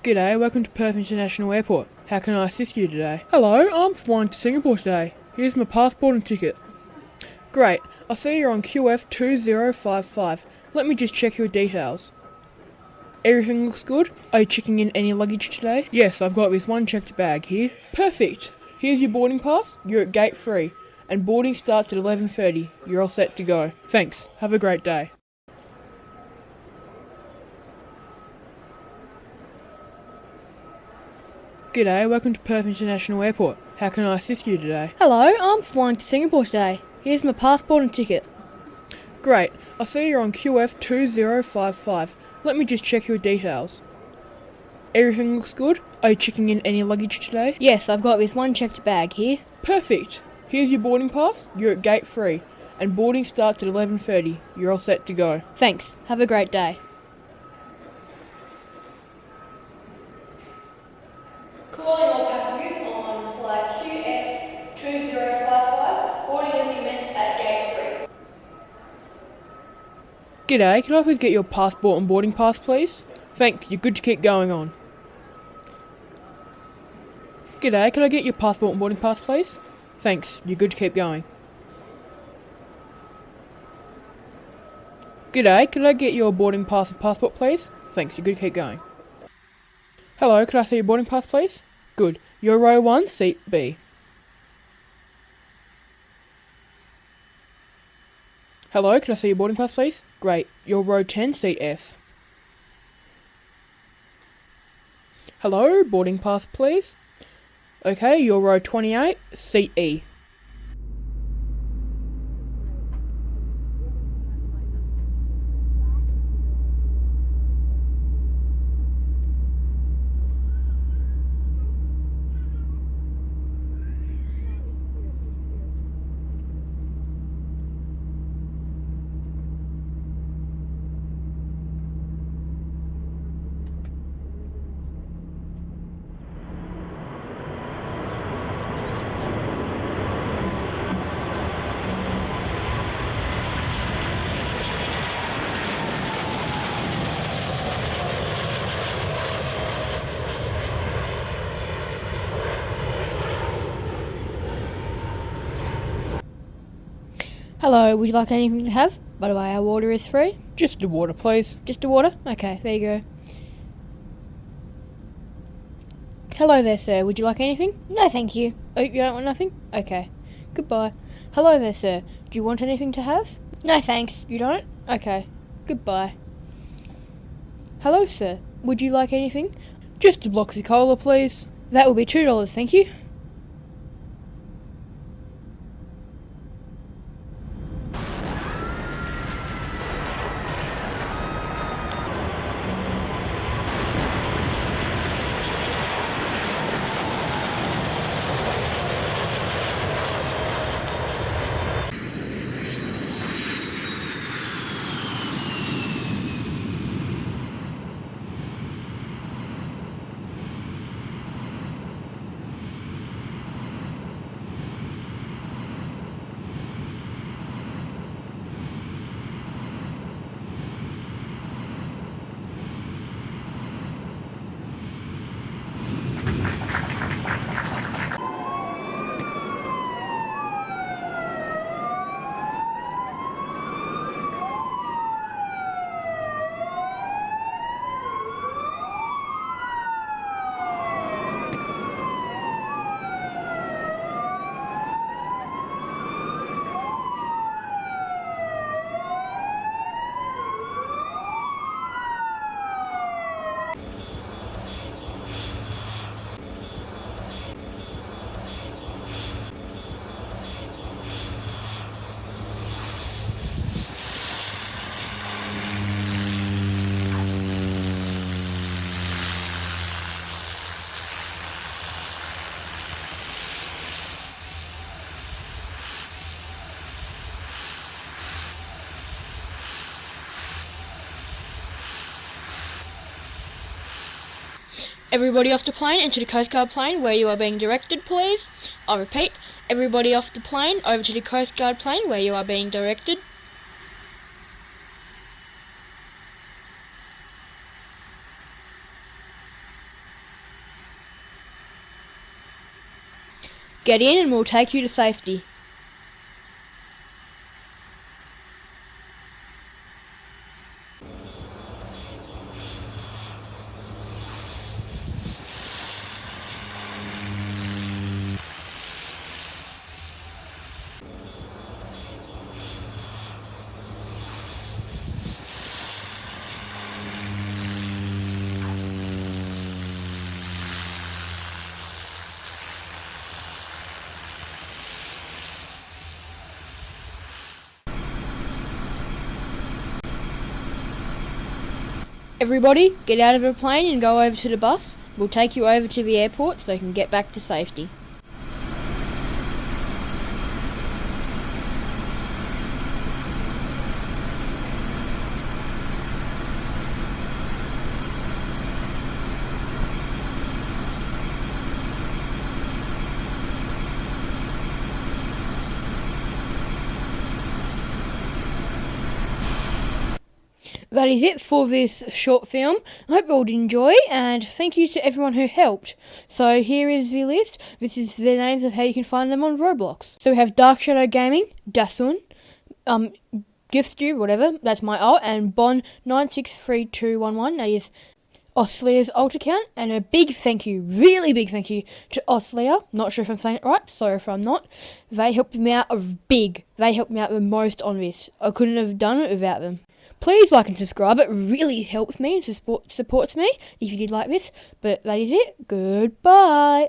G'day, welcome to Perth International Airport. How can I assist you today? Hello, I'm flying to Singapore today. Here's my passport and ticket. Great, I see you're on QF 2055. Let me just check your details. Everything looks good? Are you checking in any luggage today? Yes, I've got this one checked bag here. Perfect. Here's your boarding pass. You're at gate 3, and boarding starts at 11:30. You're all set to go. Thanks. Have a great day. G'day, welcome to Perth International Airport. How can I assist you today? Hello, I'm flying to Singapore today. Here's my passport and ticket. Great, I see you're on QF 2055. Let me just check your details. Everything looks good? Are you checking in any luggage today? Yes, I've got this one checked bag here. Perfect. Here's your boarding pass. You're at gate 3, and boarding starts at 11:30. You're all set to go. Thanks. Have a great day. Calling all passengers on flight QF 2055. Boarding has commenced at gate 3. G'day, can I please get your passport and boarding pass, please? Thanks, you're good to keep going on. G'day, can I get your passport and boarding pass, please? Thanks, you're good to keep going. G'day, can I get your boarding pass and passport, please? Thanks, you're good to keep going. Hello, could I see your boarding pass, please? Good. You're row 1, seat B. Hello, can I see your boarding pass, please? Great. You're row 10, seat F. Hello, boarding pass, please. Okay, you're row 28, seat E. Hello, would you like anything to have? By the way, our water is free. Just the water, please. Just the water? Okay, there you go. Hello there, sir. Would you like anything? No, thank you. Oh, you don't want nothing? Okay. Goodbye. Hello there, sir. Do you want anything to have? No, thanks. You don't? Okay. Goodbye. Hello, sir. Would you like anything? Just a block of cola, please. That will be $2, thank you. Everybody off the plane into the Coast Guard plane where you are being directed, please. I'll repeat, everybody off the plane over to the Coast Guard plane where you are being directed. Get in and we'll take you to safety. Everybody, get out of the plane and go over to the bus. We'll take you over to the airport so you can get back to safety. That is it for this short film. I hope you all did enjoy, and thank you to everyone who helped. So here is the list. This is the names of how you can find them on Roblox. So we have Dark Shadow Gaming, Dasun, Giftstew, whatever, that's my alt, and Bon963211, that is Oslia's alt account, and a big thank you, really big thank you to Oslia. Not sure if I'm saying it right, sorry if I'm not. They helped me out they helped me out the most on this. I couldn't have done it without them. Please like and subscribe, it really helps me and supports me if you did like this. But that is it, goodbye.